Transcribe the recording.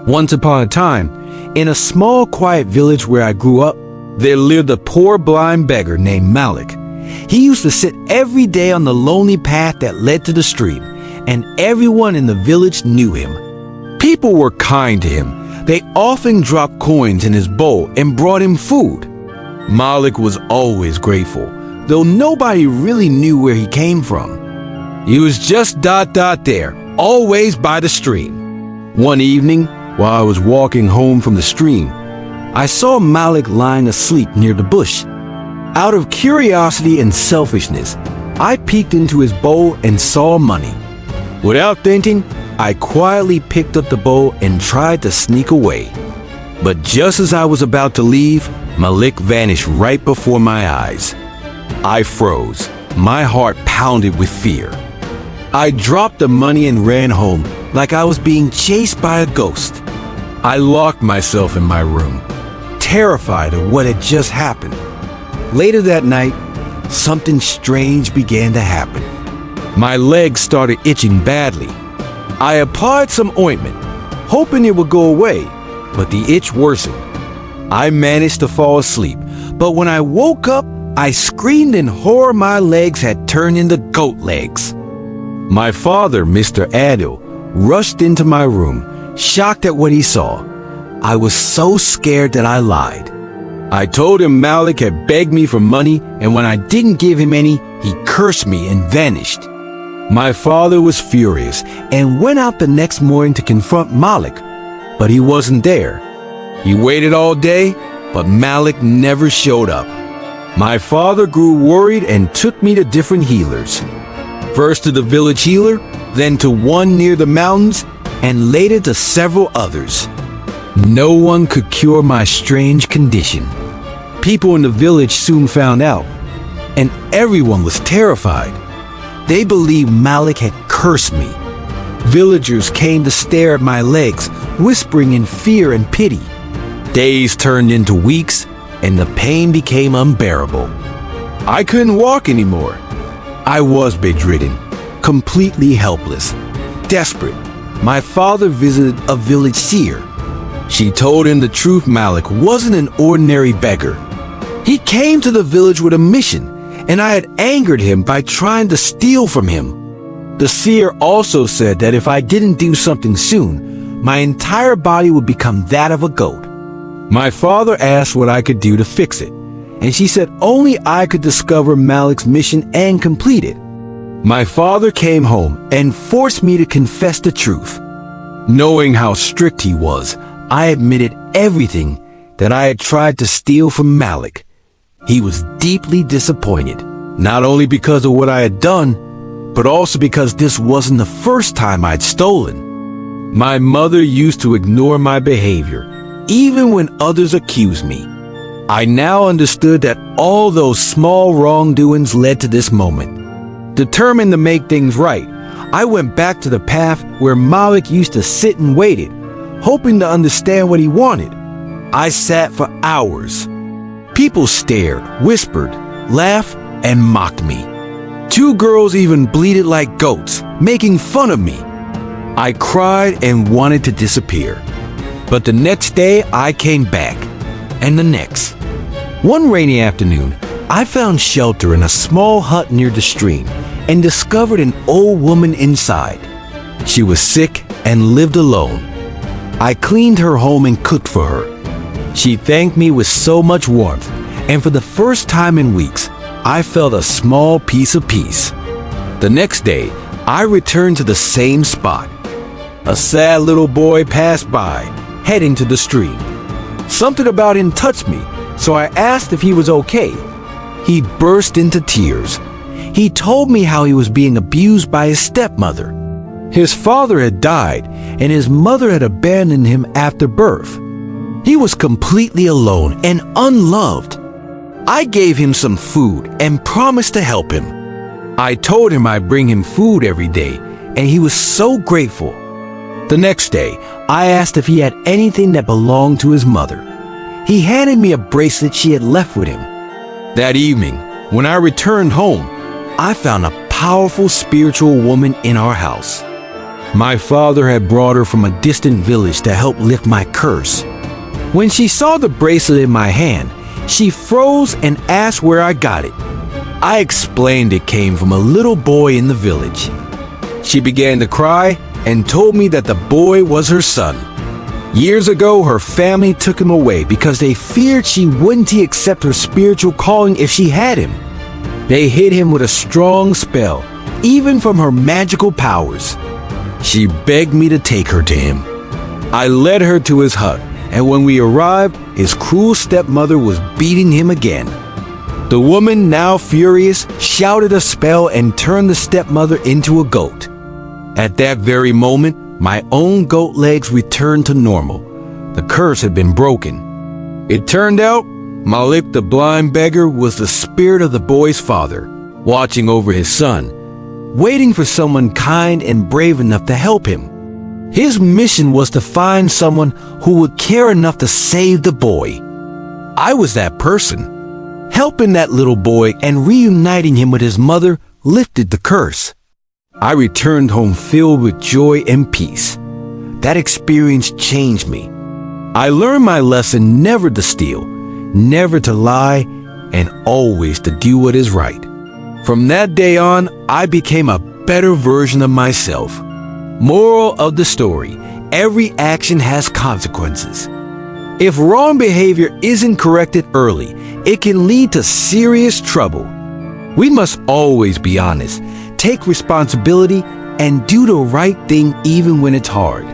Once upon a time, in a small quiet village where I grew up, there lived a poor blind beggar named Malik. He used to sit every day on the lonely path that led to the stream, and everyone in the village knew him. People were kind to him. They often dropped coins in his bowl and brought him food. Malik was always grateful, though nobody really knew where he came from. He was just there, always by the stream. One evening, while I was walking home from the stream, I saw Malik lying asleep near the bush. Out of curiosity and selfishness, I peeked into his bowl and saw money. Without thinking, I quietly picked up the bowl and tried to sneak away. But just as I was about to leave, Malik vanished right before my eyes. I froze. My heart pounded with fear. I dropped the money and ran home like I was being chased by a ghost. I locked myself in my room, terrified of what had just happened. Later that night, something strange began to happen. My legs started itching badly. I applied some ointment, hoping it would go away, but the itch worsened. I managed to fall asleep, but when I woke up, I screamed in horror. My legs had turned into goat legs. My father, Mr. Adil, rushed into my room, shocked at what he saw. I was so scared that I lied. I told him Malik had begged me for money, and when I didn't give him any, he cursed me and vanished. My father was furious and went out the next morning to confront Malik, but he wasn't there. He waited all day, but Malik never showed up. My father grew worried and took me to different healers. First to the village healer, then to one near the mountains, and later to several others. No one could cure my strange condition. People in the village soon found out, and everyone was terrified. They believed Malik had cursed me. Villagers came to stare at my legs, whispering in fear and pity. Days turned into weeks, and the pain became unbearable. I couldn't walk anymore. I was bedridden, completely helpless. Desperate, my father visited a village seer. She told him the truth. Malik wasn't an ordinary beggar. He came to the village with a mission, and I had angered him by trying to steal from him. The seer also said that if I didn't do something soon, my entire body would become that of a goat. My father asked what I could do to fix it, and she said only I could discover Malik's mission and complete it. My father came home and forced me to confess the truth. Knowing how strict he was, I admitted everything that I had tried to steal from Malik. He was deeply disappointed, not only because of what I had done, but also because this wasn't the first time I'd stolen. My mother used to ignore my behavior, even when others accused me. I now understood that all those small wrongdoings led to this moment. Determined to make things right, I went back to the path where Malik used to sit and waited, hoping to understand what he wanted. I sat for hours. People stared, whispered, laughed, and mocked me. Two girls even bleated like goats, making fun of me. I cried and wanted to disappear. But the next day, I came back, and the next. One rainy afternoon, I found shelter in a small hut near the stream and discovered an old woman inside. She was sick and lived alone. I cleaned her home and cooked for her. She thanked me with so much warmth, and for the first time in weeks, I felt a small piece of peace. The next day, I returned to the same spot. A sad little boy passed by, heading to the stream. Something about him touched me, so I asked if he was okay. He burst into tears. He told me how he was being abused by his stepmother. His father had died, and his mother had abandoned him after birth. He was completely alone and unloved. I gave him some food and promised to help him. I told him I'd bring him food every day, and he was so grateful. The next day, I asked if he had anything that belonged to his mother. He handed me a bracelet she had left with him. That evening, when I returned home, I found a powerful spiritual woman in our house. My father had brought her from a distant village to help lift my curse. When she saw the bracelet in my hand, she froze and asked where I got it. I explained it came from a little boy in the village. She began to cry and told me that the boy was her son. Years ago, her family took him away because they feared she wouldn't accept her spiritual calling if she had him. They hid him with a strong spell, even from her magical powers. She begged me to take her to him. I led her to his hut, and when we arrived, his cruel stepmother was beating him again. The woman, now furious, shouted a spell and turned the stepmother into a goat. At that very moment, my own goat legs returned to normal. The curse had been broken. It turned out, Malik the blind beggar was the spirit of the boy's father, watching over his son, waiting for someone kind and brave enough to help him. His mission was to find someone who would care enough to save the boy. I was that person. Helping that little boy and reuniting him with his mother lifted the curse. I returned home filled with joy and peace. That experience changed me. I learned my lesson never to steal, never to lie, and always to do what is right. From that day on, I became a better version of myself. Moral of the story: every action has consequences. If wrong behavior isn't corrected early, it can lead to serious trouble. We must always be honest, take responsibility, and do the right thing even when it's hard.